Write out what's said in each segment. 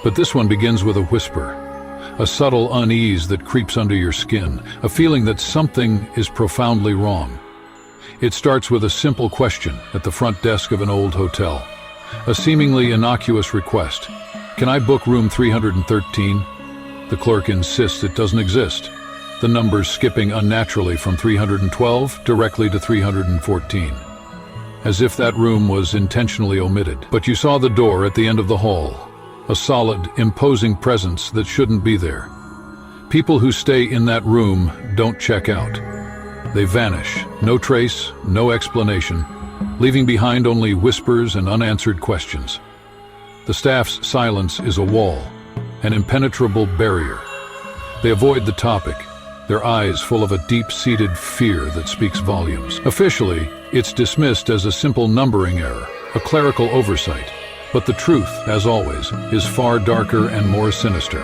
But this one begins with a whisper, a subtle unease that creeps under your skin, a feeling that something is profoundly wrong. It starts with a simple question at the front desk of an old hotel, a seemingly innocuous request. "Can I book room 313? The clerk insists it doesn't exist, the numbers skipping unnaturally from 312 directly to 314. As if that room was intentionally omitted. But you saw the door at the end of the hall, a solid, imposing presence that shouldn't be there. People who stay in that room don't check out. They vanish, no trace, no explanation, leaving behind only whispers and unanswered questions. The staff's silence is a wall, an impenetrable barrier. They avoid the topic, their eyes full of a deep-seated fear that speaks volumes. Officially, it's dismissed as a simple numbering error, a clerical oversight. But the truth, as always, is far darker and more sinister.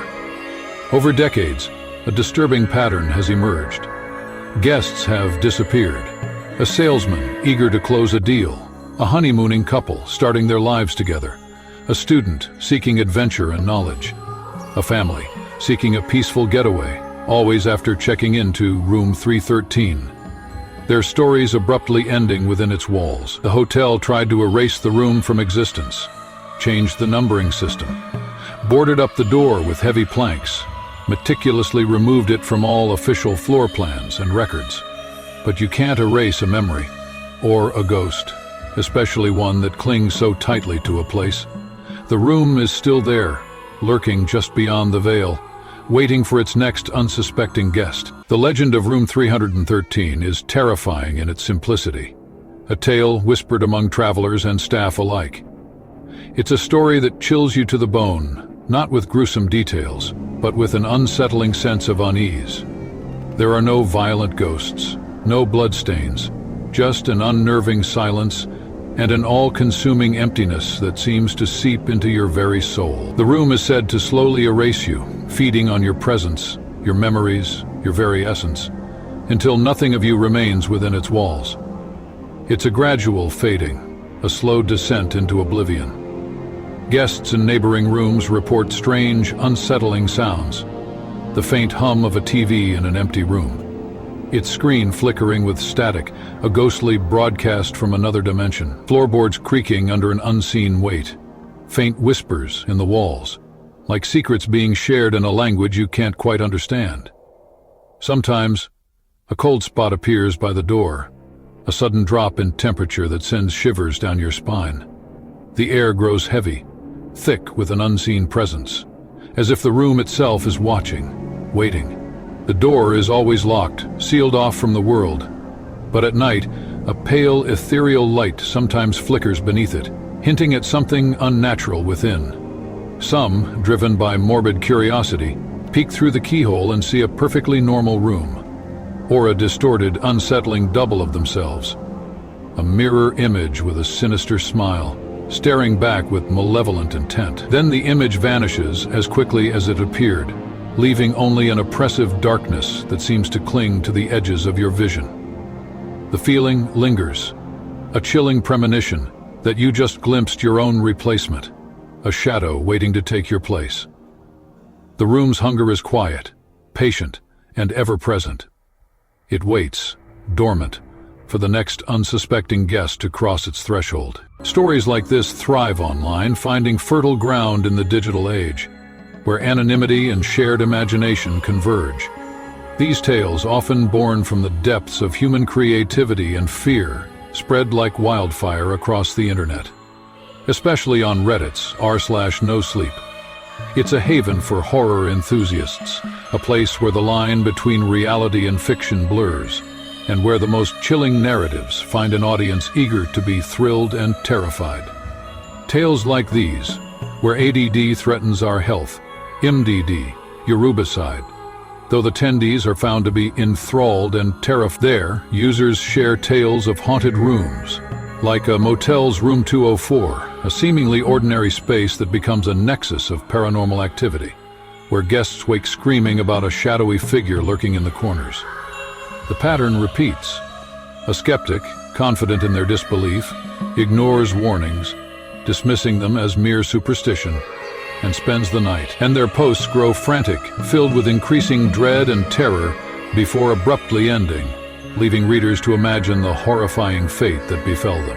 Over decades, a disturbing pattern has emerged. Guests have disappeared. A salesman eager to close a deal, a honeymooning couple starting their lives together, a student seeking adventure and knowledge, a family seeking a peaceful getaway, always after checking into room 313. Their stories abruptly ending within its walls. The hotel tried to erase the room from existence, changed the numbering system, boarded up the door with heavy planks, meticulously removed it from all official floor plans and records. But you can't erase a memory, or a ghost, especially one that clings so tightly to a place. The room is still there, lurking just beyond the veil, waiting for its next unsuspecting guest. The legend of room 313 is terrifying in its simplicity, a tale whispered among travelers and staff alike. It's a story that chills you to the bone, not with gruesome details, but with an unsettling sense of unease. There are no violent ghosts, no bloodstains, just an unnerving silence and an all-consuming emptiness that seems to seep into your very soul. The room is said to slowly erase you, feeding on your presence, your memories, your very essence, until nothing of you remains within its walls. It's a gradual fading, a slow descent into oblivion. Guests in neighboring rooms report strange, unsettling sounds. The faint hum of a TV in an empty room. Its screen flickering with static, a ghostly broadcast from another dimension. Floorboards creaking under an unseen weight. Faint whispers in the walls, like secrets being shared in a language you can't quite understand. Sometimes, a cold spot appears by the door, a sudden drop in temperature that sends shivers down your spine. The air grows heavy, thick with an unseen presence, as if the room itself is watching, waiting. The door is always locked, sealed off from the world. But at night, a pale, ethereal light sometimes flickers beneath it, hinting at something unnatural within. Some, driven by morbid curiosity, peek through the keyhole and see a perfectly normal room, or a distorted, unsettling double of themselves. A mirror image with a sinister smile, staring back with malevolent intent. Then the image vanishes as quickly as it appeared, leaving only an oppressive darkness that seems to cling to the edges of your vision. The feeling lingers, a chilling premonition that you just glimpsed your own replacement, a shadow waiting to take your place. The room's hunger is quiet, patient, and ever-present. It waits, dormant, for the next unsuspecting guest to cross its threshold. Stories like this thrive online, finding fertile ground in the digital age, where anonymity and shared imagination converge. These tales, often born from the depths of human creativity and fear, spread like wildfire across the internet, especially on Reddit's r/nosleep. It's a haven for horror enthusiasts, a place where the line between reality and fiction blurs, and where the most chilling narratives find an audience eager to be thrilled and terrified. Tales like these, where ADD threatens our health, MDD, Yorubicide. Though the attendees are found to be enthralled and terrified, there, users share tales of haunted rooms, like a motel's room 204, a seemingly ordinary space that becomes a nexus of paranormal activity, where guests wake screaming about a shadowy figure lurking in the corners. The pattern repeats. A skeptic, confident in their disbelief, ignores warnings, dismissing them as mere superstition, and spends the night. And their posts grow frantic, filled with increasing dread and terror before abruptly ending, leaving readers to imagine the horrifying fate that befell them.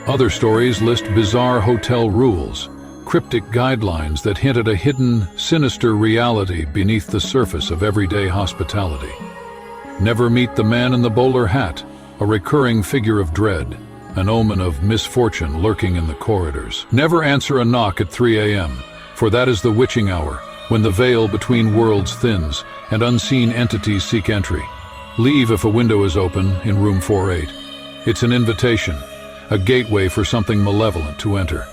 Other stories list bizarre hotel rules, cryptic guidelines that hint at a hidden, sinister reality beneath the surface of everyday hospitality. Never meet the man in the bowler hat, a recurring figure of dread, an omen of misfortune lurking in the corridors. Never answer a knock at 3 a.m., for that is the witching hour, when the veil between worlds thins and unseen entities seek entry. Leave if a window is open in room 48. It's an invitation, a gateway for something malevolent to enter.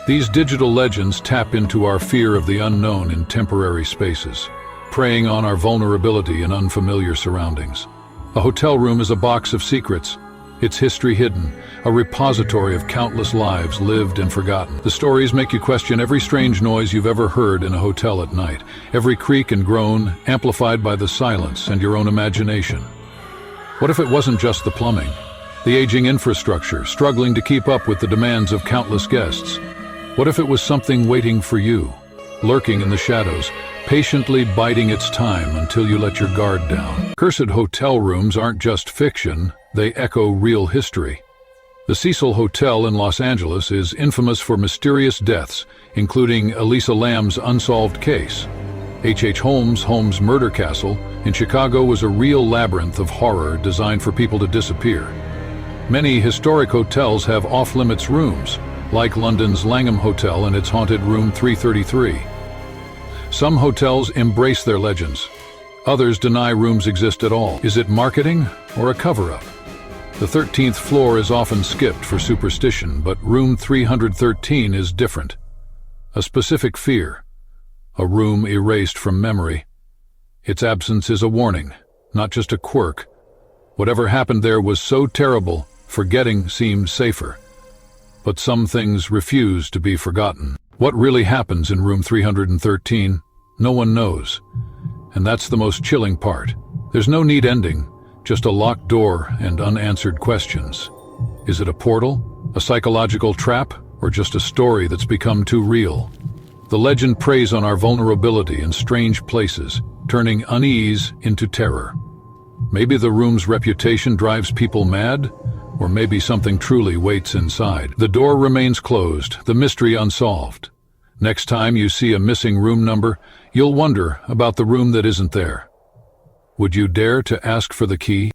These digital legends tap into our fear of the unknown in temporary spaces, preying on our vulnerability in unfamiliar surroundings. A hotel room is a box of secrets, its history hidden, a repository of countless lives lived and forgotten. The stories make you question every strange noise you've ever heard in a hotel at night, every creak and groan amplified by the silence and your own imagination. What if it wasn't just the plumbing, the aging infrastructure struggling to keep up with the demands of countless guests? What if it was something waiting for you, lurking in the shadows, patiently biding its time until you let your guard down? Cursed hotel rooms aren't just fiction, they echo real history. The Cecil Hotel in Los Angeles is infamous for mysterious deaths, including Elisa Lam's unsolved case. H.H. Holmes' Murder Castle in Chicago was a real labyrinth of horror designed for people to disappear. Many historic hotels have off-limits rooms, like London's Langham Hotel and its haunted room 333. Some hotels embrace their legends. Others deny rooms exist at all. Is it marketing or a cover-up? The 13th floor is often skipped for superstition, but room 313 is different. A specific fear, a room erased from memory. Its absence is a warning, not just a quirk. Whatever happened there was so terrible, forgetting seemed safer. But some things refuse to be forgotten. What really happens in room 313, no one knows. And that's the most chilling part. There's no neat ending, just a locked door and unanswered questions. Is it a portal, a psychological trap, or just a story that's become too real? The legend preys on our vulnerability in strange places, turning unease into terror. Maybe the room's reputation drives people mad, or maybe something truly waits inside. The door remains closed, the mystery unsolved. Next time you see a missing room number, you'll wonder about the room that isn't there. Would you dare to ask for the key?